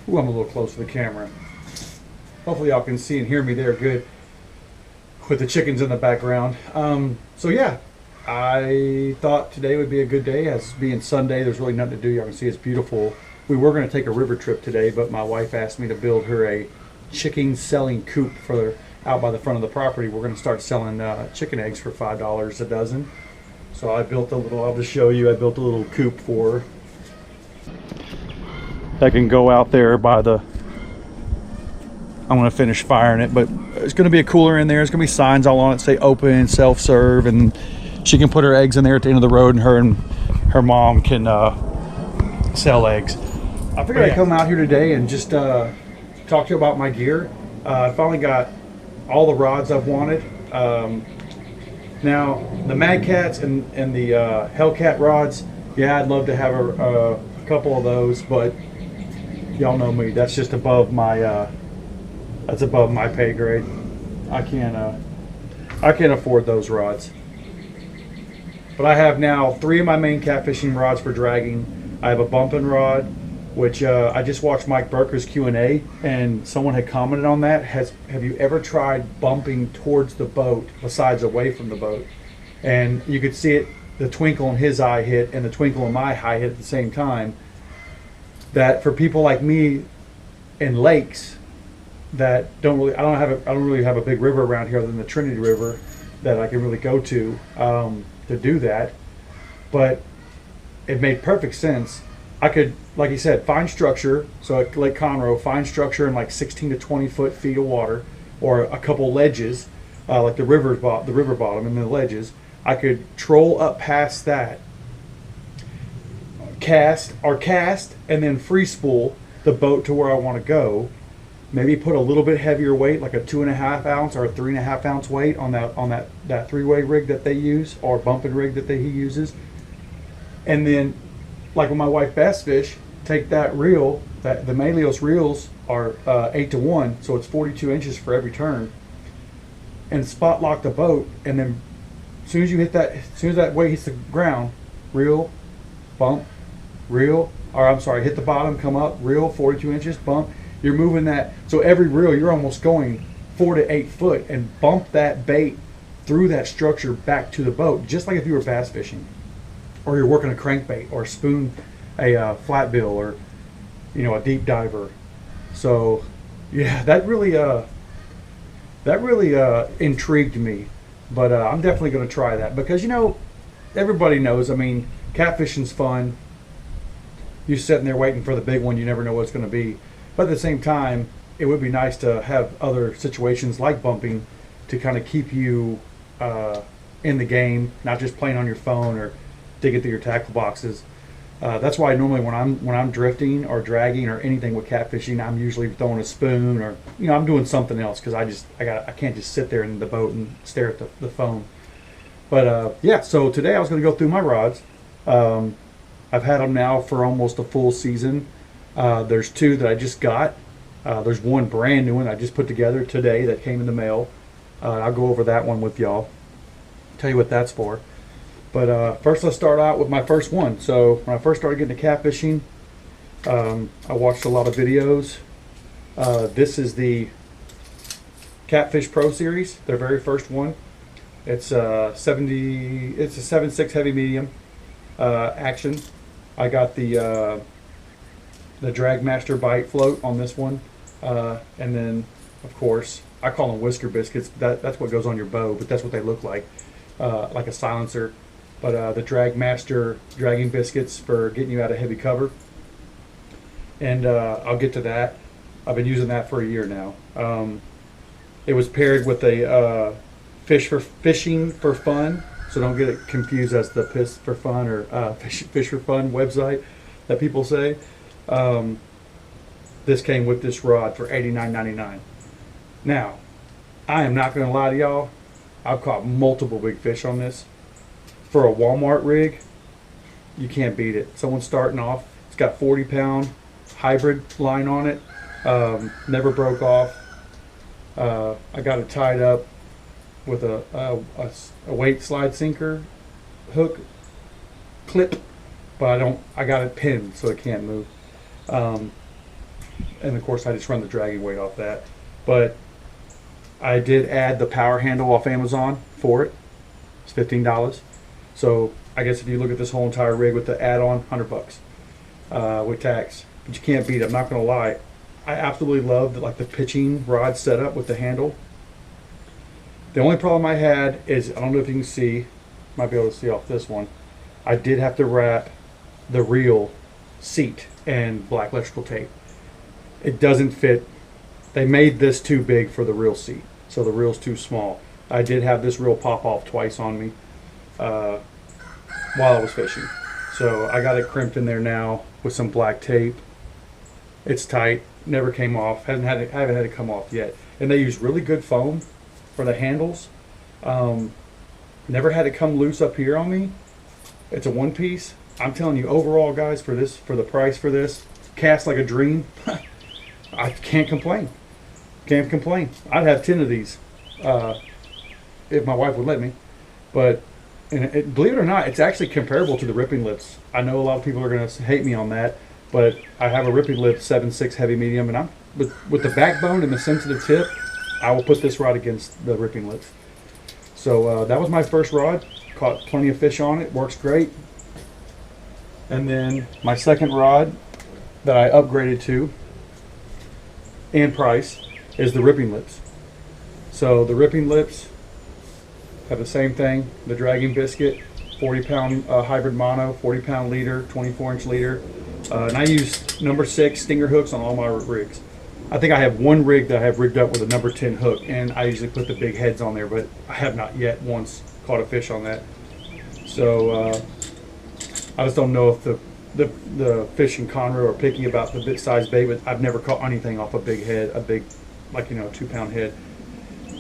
Ooh, I'm a little close to the camera. Hopefully y'all can see and hear me there good with the chickens in the background. So yeah, I thought today would be a good day. As being Sunday, there's really nothing to do. Y'all can see it's beautiful. We were going to take a river trip today, but my wife asked me to build her a chicken selling coop for out by the front of the property. We're going to start selling chicken eggs for $5 a dozen. So I built a little, I'll just show you, I built a little coop for her that can go out there by the, I'm going to finish firing it, but there's going to be a cooler in there. There's going to be signs all on it say open, self-serve, and she can put her eggs in there at the end of the road, and her mom can sell eggs. I figured I'd come out here today and just talk to you about my gear. I finally got all the rods I've wanted. Now, the Mad Cats and the Hellcat rods, yeah, I'd love to have a couple of those, but y'all know me. That's just above my that's above my pay grade. I can't afford those rods. But I have now 3 of my main catfishing rods for dragging. I have a bumping rod, which I just watched Mike Burker's Q&A, and someone had commented on that. Have you ever tried bumping towards the boat besides away from the boat? And you could see it, the twinkle in his eye hit and the twinkle in my eye hit at the same time. That for people like me in lakes that I don't really have a big river around here other than the Trinity River that I can really go to do that. But it made perfect sense. I could, like he said, find structure. So at Lake Conroe, find structure in like 16 to 20 feet of water, or a couple ledges, like the river bottom and the ledges. I could troll up past that, cast, and then free spool the boat to where I want to go. Maybe put a little bit heavier weight, like a 2.5 ounce or a 3.5 ounce weight on that 3-way rig that they use, or bumping rig that he uses. And then, like when my wife bass fish, take that reel, the Melios reels are 8-to-1, so it's 42 inches for every turn, and spot lock the boat. And then as soon as that weight hits the ground, reel, bump, reel, or I'm sorry, hit the bottom, come up, reel, 42 inches, bump. You're moving that, so every reel you're almost going 4 to 8 foot, and bump that bait through that structure back to the boat, just like if you were bass fishing, or you're working a crankbait, or spoon a flat bill, or a deep diver. So yeah, that really intrigued me. But I'm definitely going to try that, because everybody knows. I mean, catfishing's fun. You're sitting there waiting for the big one. You never know what it's going to be. But at the same time, it would be nice to have other situations like bumping to kind of keep you in the game, not just playing on your phone or digging through your tackle boxes. That's why normally when I'm drifting or dragging or anything with catfishing, I'm usually throwing a spoon, or I'm doing something else, because I can't just sit there in the boat and stare at the phone. But yeah, so today I was going to go through my rods. I've had them now for almost a full season. There's 2 that I just got. There's one brand new one I just put together today that came in the mail. I'll go over that one with y'all, tell you what that's for. But first, let's start out with my first one. So when I first started getting to catfishing, I watched a lot of videos. This is the Catfish Pro Series, their very first one. It's a 7.6 heavy medium action. I got the Dragmaster bite float on this one, and then of course I call them whisker biscuits. That's what goes on your bow, but that's what they look like a silencer. But the Dragmaster dragging biscuits for getting you out of heavy cover, and I'll get to that. I've been using that for a year now. It was paired with a fishing for fun, so don't get it confused as the piss for fun or fish for fun website that people say. This came with this rod for $89.99. Now, I am not going to lie to y'all. I've caught multiple big fish on this. For a Walmart rig, you can't beat it. Someone's starting off. It's got 40-pound hybrid line on it. Never broke off. I got it tied up with a weight slide sinker hook clip, but I got it pinned so it can't move. and of course I just run the dragging weight off that. But I did add the power handle off Amazon for it. It's $15. So I guess if you look at this whole entire rig with the add-on, $100 with tax. But you can't beat it. I'm not gonna lie. I absolutely love the pitching rod setup with the handle. The only problem I had is, I don't know if you can see, might be able to see off this one, I did have to wrap the reel seat in black electrical tape. It doesn't fit. They made this too big for the reel seat, so the reel's too small. I did have this reel pop off twice on me while I was fishing. So I got it crimped in there now with some black tape. It's tight, never came off, haven't had it come off yet. And they use really good foam for the handles. Never had it come loose up here on me. It's a one piece. I'm telling you, overall guys, for the price for this, cast like a dream. I can't complain. Can't complain. I'd have 10 of these if my wife would let me. But believe it or not, it's actually comparable to the Ripping Lips. I know a lot of people are going to hate me on that, but I have a Ripping Lip 7.6 heavy medium, and I'm with the backbone and the sensitive tip, I will put this rod against the Ripping Lips. So that was my first rod. Caught plenty of fish on it. Works great. And then my second rod that I upgraded to and price is the Ripping Lips. So the Ripping Lips have the same thing, the dragging biscuit, 40-pound hybrid mono, 40-pound leader, 24-inch leader. And I use number 6 stinger hooks on all my rigs. I think I have one rig that I have rigged up with a number 10 hook, and I usually put the big heads on there, but I have not yet once caught a fish on that. So I just don't know if the fish in Conroe are picky about the bit size bait, but I've never caught anything off a big head, a big, like, 2-pound head.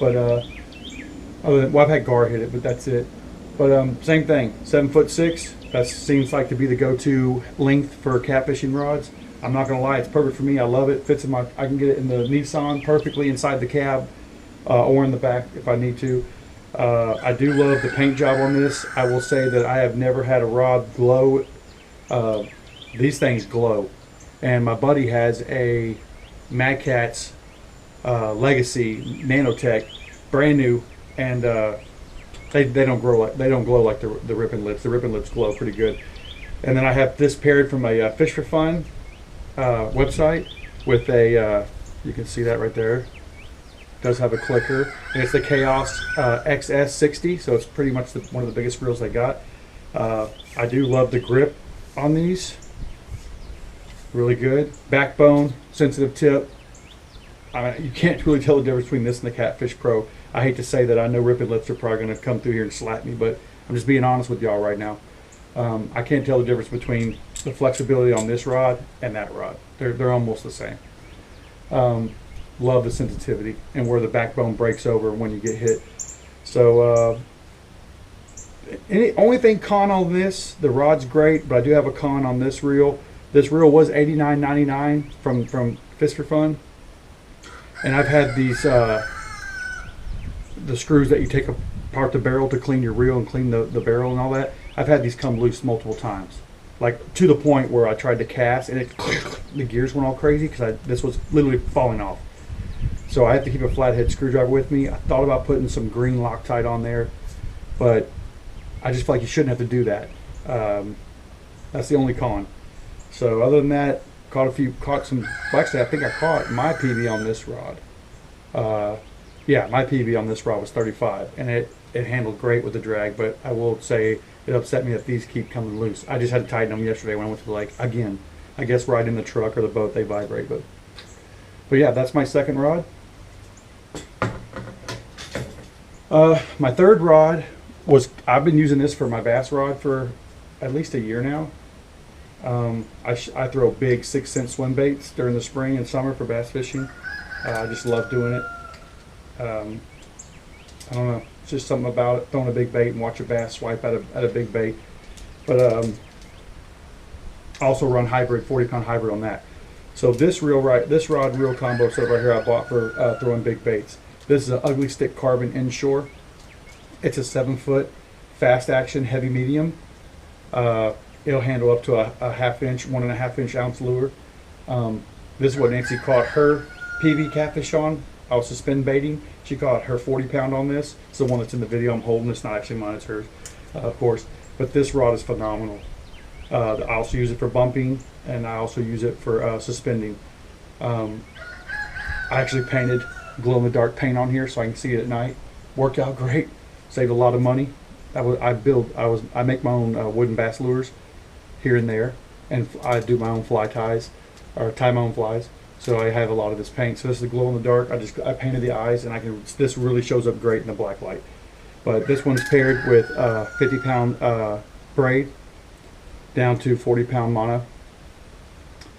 But other than, well, I've had gar hit it, but that's it. But same thing, 7'6". That seems like to be the go-to length for catfishing rods. I'm not gonna lie, it's perfect for me. I love it. Fits in my. I can get it in the Nissan perfectly inside the cab, or in the back if I need to. I do love the paint job on this. I will say that I have never had a rod glow. These things glow, and my buddy has a Mad Catz Legacy Nanotech, brand new, and they don't glow like the Ripping Lips. The Ripping Lips glow pretty good. And then I have this paired from a Fish for Fun website with a you can see that right there. It does have a clicker, and it's the Chaos XS60, so it's pretty much one of the biggest reels they got. I do love the grip on these, really good. Backbone, sensitive tip. I mean, you can't really tell the difference between this and the Catfish Pro. I hate to say that. I know Ripping Lips are probably going to come through here and slap me, but I'm just being honest with y'all right now. I can't tell the difference between the flexibility on this rod and that rod. They're almost the same. Love the sensitivity and where the backbone breaks over when you get hit. So only thing con on this, the rod's great, but I do have a con on this reel. This reel was $89.99 from Fish for Fun, and I've had these the screws that you take apart the barrel to clean your reel and clean the barrel and all that. I've had these come loose multiple times, like to the point where I tried to cast and the gears went all crazy because this was literally falling off. So I have to keep a flathead screwdriver with me. I thought about putting some green Loctite on there, but I just feel like you shouldn't have to do that. That's the only con. So other than that, caught some. Well, actually, I think I caught my PB on this rod. Yeah, my PB on this rod was 35, and it handled great with the drag. But I will say it upset me that these keep coming loose. I just had to tighten them yesterday when I went to the lake again. I guess riding in the truck or the boat they vibrate, but yeah, that's my second rod. My third rod was, I've been using this for my bass rod for at least a year now. I throw big 6-cent swim baits during the spring and summer for bass fishing. I just love doing it. I don't know, it's just something about it, throwing a big bait and watch a bass swipe at a big bait. But I also run hybrid, 40-pound hybrid on that. So this rod reel combo setup right here I bought for throwing big baits. This is an Ugly Stick Carbon inshore. It's a 7-foot fast action heavy medium. It'll handle up to a 1.5 inch ounce lure. This is what Nancy caught her PV catfish on. I was suspend baiting. She caught her 40-pound on this. It's the one that's in the video I'm holding. It's not actually mine, it's hers, of course. But this rod is phenomenal. I also use it for bumping, and I also use it for suspending. I actually painted glow-in-the-dark paint on here so I can see it at night. Worked out great. Saved a lot of money. I make my own wooden bass lures here and there, and I do my own fly ties, or tie my own flies. So I have a lot of this paint. So this is the glow in the dark. I painted the eyes, and this really shows up great in the black light. But this one's paired with 50-pound braid down to 40-pound mono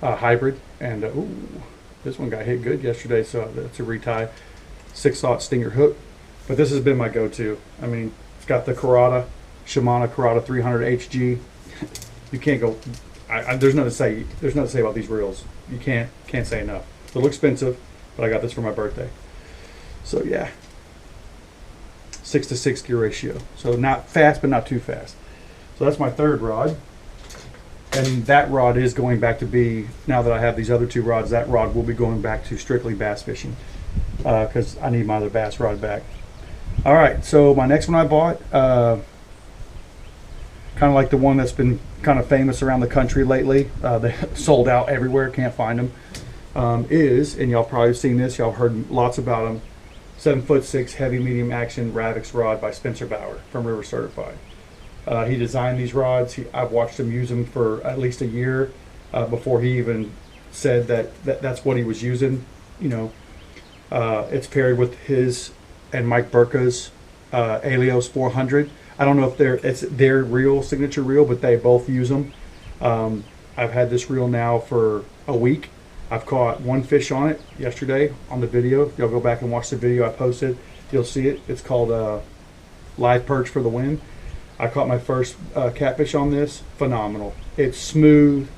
hybrid, and ooh, this one got hit good yesterday. So that's a retie 6/0 stinger hook. But this has been my go-to. I mean, it's got the Shimano Karada 300 HG. You can't go. There's nothing to say. There's nothing to say about these reels. You can't say enough. It's a little expensive, but I got this for my birthday. So yeah, 6-to-6 gear ratio. So not fast, but not too fast. So that's my third rod, and that rod is going back to be, now that I have these other two rods, that rod will be going back to strictly bass fishing because I need my other bass rod back. All right, so my next one I bought, kind of like the one that's been kind of famous around the country lately. They sold out everywhere, can't find them. And y'all probably seen this, y'all heard lots about them, 7'6" heavy medium action Ravix rod by Spencer Bauer from River Certified. He designed these rods. I've watched him use them for at least a year before he even said that's what he was using. You know, it's paired with his and Mike Burka's Alios 400. I don't know if it's their reel, signature reel, but they both use them. I've had this reel now for a week. I've caught one fish on it yesterday on the video. Y'all go back and watch the video I posted. You'll see it. It's called Live Perch for the Win. I caught my first catfish on this. Phenomenal. It's smooth.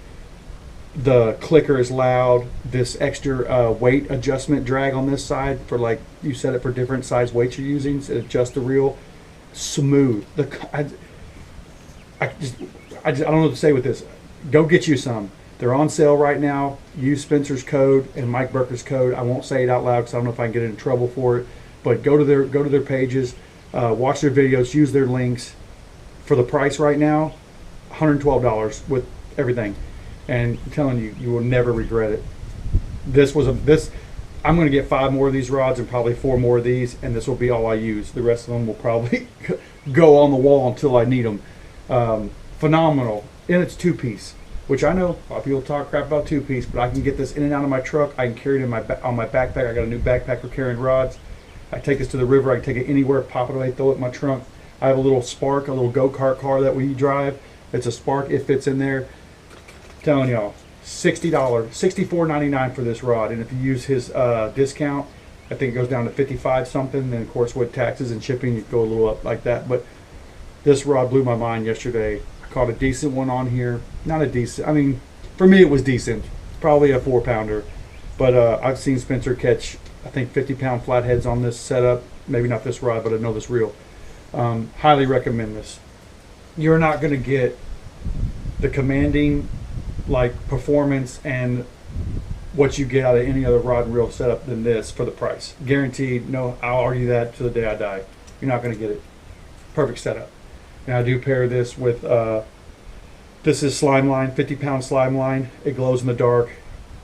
The clicker is loud. This extra weight adjustment drag on this side for, like you set it for different size weights you're using. So it adjusts the reel. Smooth. I don't know what to say with this. Go get you some. They're on sale right now. Use Spencer's code and Mike Burker's code. I won't say it out loud because I don't know if I can get in trouble for it. But go to their pages, watch their videos, use their links. For the price right now, $112 with everything, and I'm telling you, you will never regret it. I'm going to get 5 more of these rods and probably 4 more of these, and this will be all I use. The rest of them will probably go on the wall until I need them. Phenomenal, and it's 2-piece, which I know a lot of people talk crap about 2-piece, but I can get this in and out of my truck. I can carry it on my backpack. I got a new backpack for carrying rods. I take this to the river. I can take it anywhere, pop it away, throw it in my trunk. I have a little Spark, a little go-kart car that we drive. It's a Spark. It fits in there. I'm telling y'all, $60, $64.99 for this rod. And if you use his discount, I think it goes down to 55 something. And of course, with taxes and shipping, you go a little up like that. But this rod blew my mind yesterday. I caught a decent one on here. Not a decent. I mean, for me, it was decent. Probably a 4-pounder. But I've seen Spencer catch, I think, 50-pound flatheads on this setup. Maybe not this rod, but I know this reel. Highly recommend this. You're not going to get the commanding performance and what you get out of any other rod and reel setup than this for the price. Guaranteed. No, I'll argue that to the day I die. You're not going to get it. Perfect setup. Now I do pair this with this is slime line, 50-pound slime line. It glows in the dark.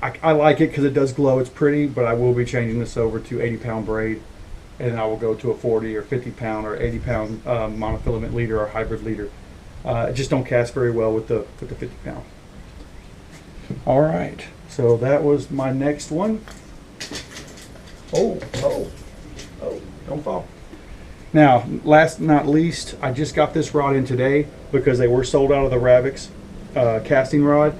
I like it because it does glow. It's pretty, but I will be changing this over to 80-pound braid. And I will go to a 40 or 50-pound or 80-pound monofilament leader or hybrid leader. It just don't cast very well with the 50-pound. All right, so that was my next one. Oh, don't fall. Now, last but not least, I just got this rod in today because they were sold out of the Ravix casting rod.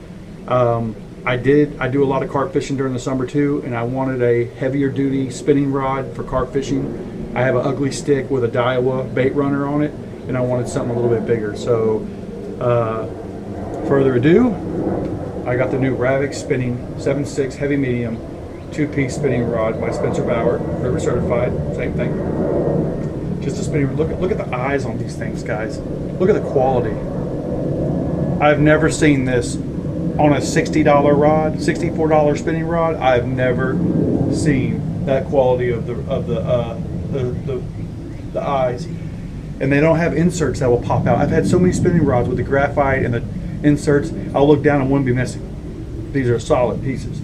I do a lot of carp fishing during the summer too, and I wanted a heavier duty spinning rod for carp fishing. I have an ugly stick with a Daiwa bait runner on it, and I wanted something a little bit bigger. So, further ado, I got the new Ravix spinning 7/6 heavy medium 2-piece spinning rod by Spencer Bauer, River Certified. Same thing. Just a spinning. Look at the eyes on these things, guys. Look at the quality. I've never seen this on a $60 rod, $64 spinning rod. I've never seen that quality of the eyes. And they don't have inserts that will pop out. I've had so many spinning rods with the graphite and the inserts, I'll look down and one be missing. These are solid pieces.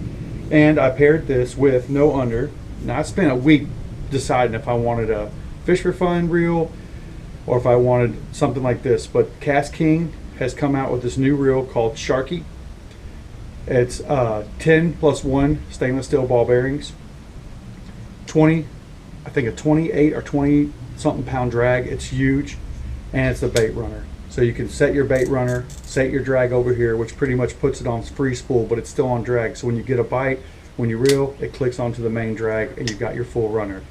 And I paired this with no under. Now I spent a week deciding if I wanted a fish for fun reel or if I wanted something like this. But Cast King has come out with this new reel called Sharky. It's 10 plus 1 stainless steel ball bearings, 20, I think a 28 or 20 something pound drag. It's huge, and it's a bait runner. So you can set your bait runner, set your drag over here, which pretty much puts it on free spool, but it's still on drag. So when you get a bite, when you reel, it clicks onto the main drag, and you've got your full runner.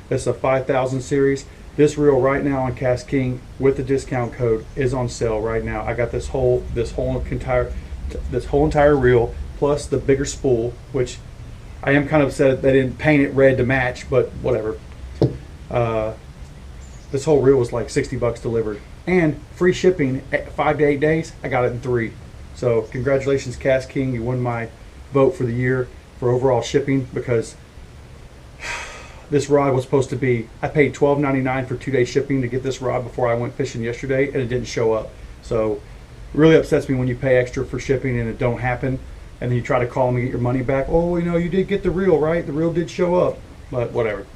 That's a 5000 series. This reel right now on Cast King with the discount code is on sale right now. I got this whole entire reel plus the bigger spool, which I am kind of upset they didn't paint it red to match, but whatever. This whole reel was like 60 bucks delivered and free shipping at 5 to 8 days. I got it in 3. So congratulations, Cast King. You won my vote for the year for overall shipping, because this rod was supposed to be, I paid $12.99 for 2-day shipping to get this rod before I went fishing yesterday, and it didn't show up. So it really upsets me when you pay extra for shipping and it don't happen, and then you try to call them and get your money back. Oh, you know, you did get the reel, right? The reel did show up, but whatever.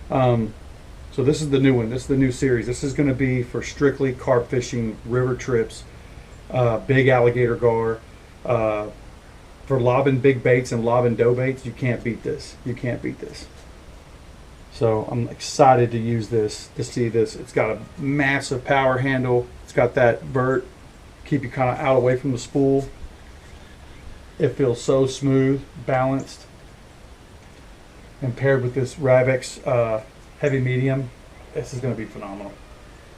So this is the new one. This is the new series. This is going to be for strictly carp fishing, river trips, big alligator gar. For lobbing big baits and lobbing dough baits, you can't beat this. You can't beat this. So I'm excited to use this, to see this. It's got a massive power handle. It's got that vert, keep you kind of out away from the spool. It feels so smooth, balanced. And paired with this Ravex heavy medium, this is going to be phenomenal.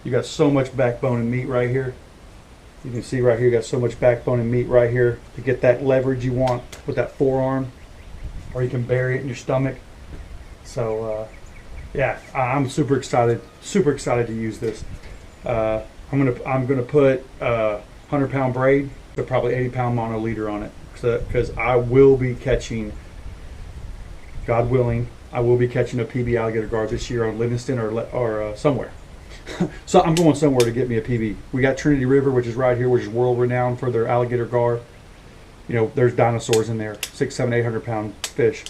You got so much backbone and meat right here. You can see right here, you got so much backbone and meat right here to get that leverage you want with that forearm, or you can bury it in your stomach. So yeah, I'm super excited to use this. I'm gonna put 100-pound braid, but probably 80-pound mono leader on it, because I will be catching, God willing, I will be catching a PB alligator gar this year on Livingston or somewhere. So I'm going somewhere to get me a PB. We got Trinity River, which is right here, which is world renowned for their alligator gar. You know, there's dinosaurs in there, 600, 700, 800-pound fish.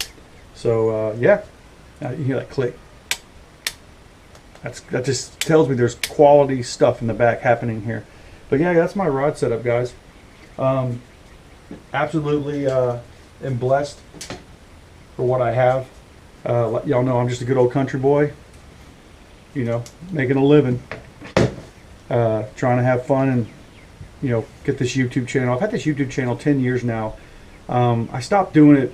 So yeah, you hear that click. That just tells me there's quality stuff in the back happening here. But yeah, that's my rod setup, guys. Absolutely am blessed for what I have. Y'all know I'm just a good old country boy, you know, making a living, trying to have fun and, you know, get this YouTube channel. I've had this YouTube channel 10 years now. I stopped doing it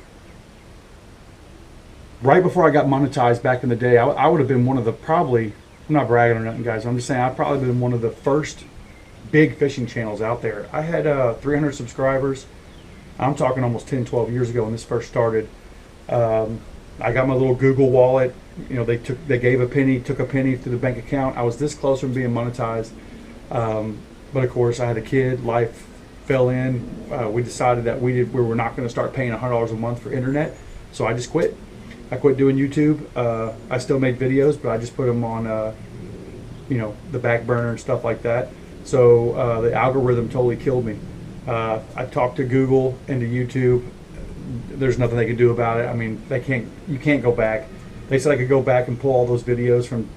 right before I got monetized back in the day. I would have been one of the, probably, I'm not bragging or nothing, guys. I'm just saying I've probably been one of the first big fishing channels out there. I had 300 subscribers. I'm talking almost 10, 12 years ago when this first started. I got my little Google wallet. You know, they gave a penny, took a penny to the bank account. I was this close from being monetized. But of course, I had a kid. Life fell in. We decided that we were not going to start paying $100 a month for internet. So I just quit. I quit doing YouTube. I still made videos, but I just put them on, you know, the back burner and stuff like that. So the algorithm totally killed me. I talked to Google and to YouTube. There's nothing they can do about it. I mean, you can't go back. They said I could go back and pull all those videos from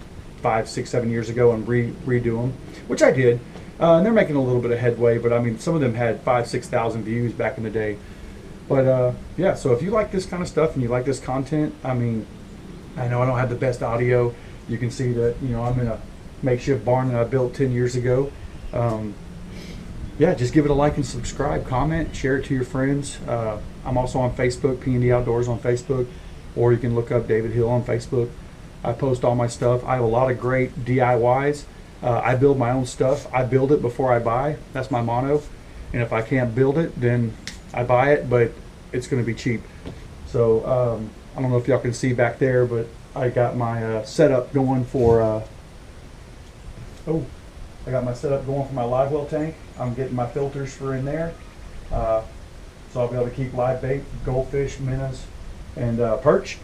5, 6, 7 years ago and redo them, which I did. And they're making a little bit of headway, but I mean, some of them had 5,000, 6,000 views back in the day. But yeah, so if you like this kind of stuff and you like this content, I mean, I know I don't have the best audio. You can see that, you know, I'm in a makeshift barn that I built 10 years ago. Yeah, just give it a like and subscribe, comment, share it to your friends. I'm also on Facebook, P&D Outdoors on Facebook, or you can look up David Hill on Facebook. I post all my stuff. I have a lot of great DIYs. I build my own stuff. I build it before I buy. That's my motto. And if I can't build it, then I buy it, but it's going to be cheap. So I don't know if y'all can see back there, but I got my setup going for, I got my setup going for my live well tank. I'm getting my filters for in there. So I'll be able to keep live bait, goldfish, minnows, and perch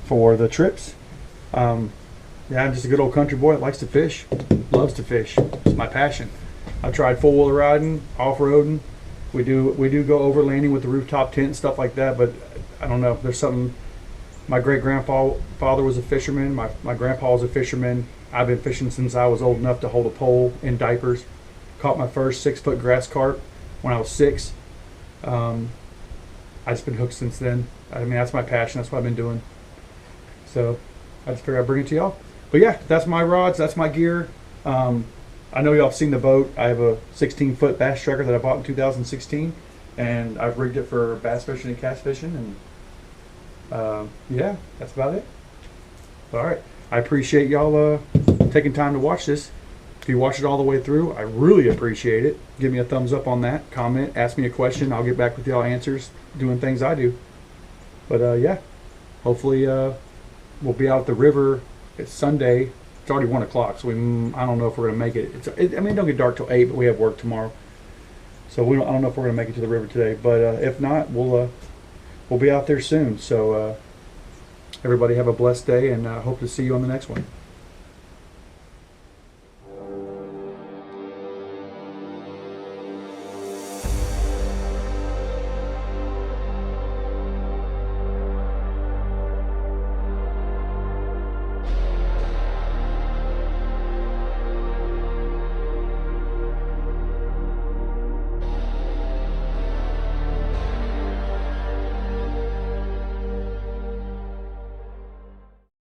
for the trips. Yeah, I'm just a good old country boy that likes to fish, loves to fish. It's my passion. I've tried four-wheeler riding, off-roading. We do go overlanding with the rooftop tent and stuff like that, but I don't know. There's something. My great-grandfather was a fisherman. My grandpa was a fisherman. I've been fishing since I was old enough to hold a pole in diapers. Caught my first 6-foot grass carp when I was 6. I've just been hooked since then. I mean, that's my passion. That's what I've been doing. So I just figured I'd bring it to y'all. But yeah, that's my rods. That's my gear. I know y'all have seen the boat. I have a 16-foot bass tracker that I bought in 2016, and I've rigged it for bass fishing and cast fishing. And yeah, that's about it. All right. I appreciate y'all taking time to watch this. If you watch it all the way through, I really appreciate it. Give me a thumbs up on that. Comment. Ask me a question. I'll get back with y'all answers. Doing things I do. But yeah, hopefully we'll be out at the river. It's Sunday. It's already 1 o'clock, so I don't know if we're gonna make it. I mean, it don't get dark till 8, but we have work tomorrow, so I don't know if we're gonna make it to the river today. But if not, we'll be out there soon. So everybody have a blessed day, and hope to see you on the next one.